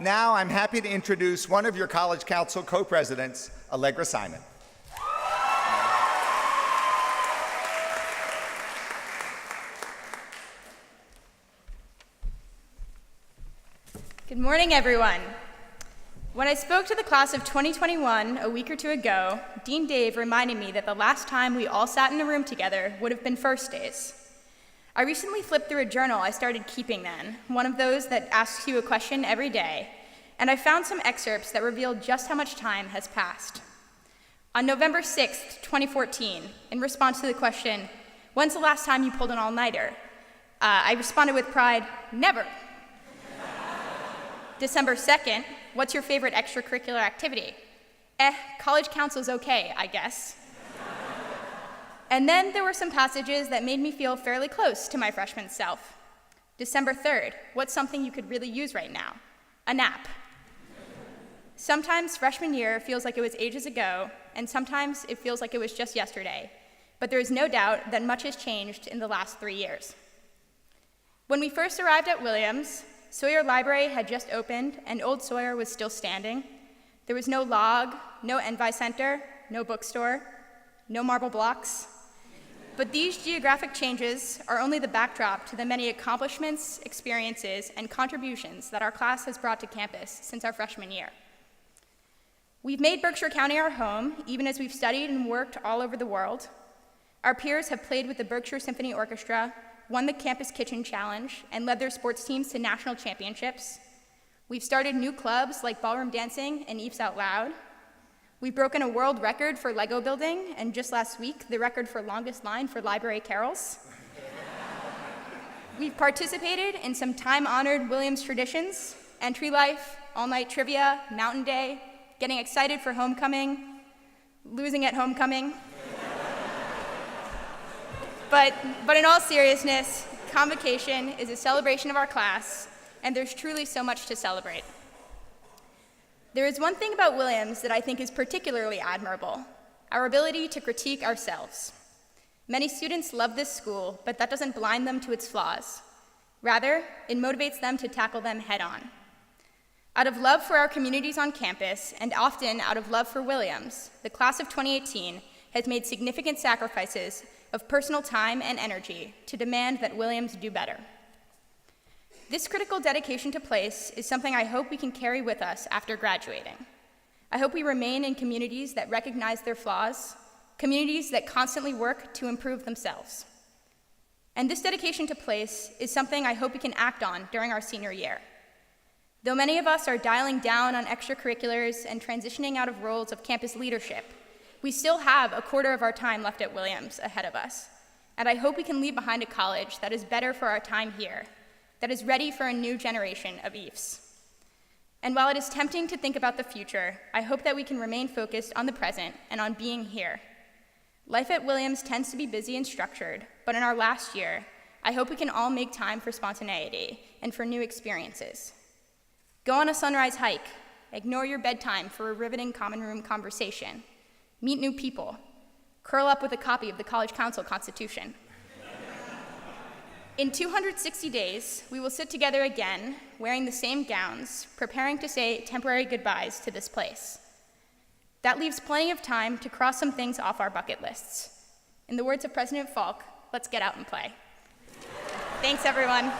Now I'm happy to introduce one of your College Council co-presidents, Allegra Simon. Good morning, everyone. When I spoke to the class of 2021 a week or two ago, Dean Dave reminded me that the last time we all sat in a room together would have been first days. I recently flipped through a journal I started keeping then, one of those that asks you a question every day, and I found some excerpts that revealed just how much time has passed. On November 6th, 2014, in response to the question, "When's the last time you pulled an all-nighter?" I responded with pride, "Never." December 2nd, "What's your favorite extracurricular activity?" College council's okay, I guess. And then there were some passages that made me feel fairly close to my freshman self. December 3rd, "What's something you could really use right now?" A nap. Sometimes freshman year feels like it was ages ago, and sometimes it feels like it was just yesterday, but there is no doubt that much has changed in the last 3 years. When we first arrived at Williams, Sawyer Library had just opened and Old Sawyer was still standing. There was no log, no Envi Center, no bookstore, no marble blocks. But these geographic changes are only the backdrop to the many accomplishments, experiences, and contributions that our class has brought to campus since our freshman year. We've made Berkshire County our home, even as we've studied and worked all over the world. Our peers have played with the Berkshire Symphony Orchestra, won the Campus Kitchen Challenge, and led their sports teams to national championships. We've started new clubs like ballroom dancing and Eves Out Loud. We've broken a world record for Lego building, and just last week, the record for longest line for library carols. We've participated in some time-honored Williams traditions: entry life, all-night trivia, mountain day, getting excited for homecoming, losing at homecoming. But in all seriousness, Convocation is a celebration of our class, and there's truly so much to celebrate. There is one thing about Williams that I think is particularly admirable: our ability to critique ourselves. Many students love this school, but that doesn't blind them to its flaws. Rather, it motivates them to tackle them head-on. Out of love for our communities on campus, and often out of love for Williams, the class of 2018 has made significant sacrifices of personal time and energy to demand that Williams do better. This critical dedication to place is something I hope we can carry with us after graduating. I hope we remain in communities that recognize their flaws, communities that constantly work to improve themselves. And this dedication to place is something I hope we can act on during our senior year. Though many of us are dialing down on extracurriculars and transitioning out of roles of campus leadership, we still have a quarter of our time left at Williams ahead of us, and I hope we can leave behind a college that is better for our time here, that is ready for a new generation of Eves. And while it is tempting to think about the future, I hope that we can remain focused on the present and on being here. Life at Williams tends to be busy and structured, but in our last year, I hope we can all make time for spontaneity and for new experiences. Go on a sunrise hike, ignore your bedtime for a riveting common room conversation, meet new people, curl up with a copy of the College Council Constitution. In 260 days, we will sit together again, wearing the same gowns, preparing to say temporary goodbyes to this place. That leaves plenty of time to cross some things off our bucket lists. In the words of President Falk, let's get out and play. Thanks, everyone.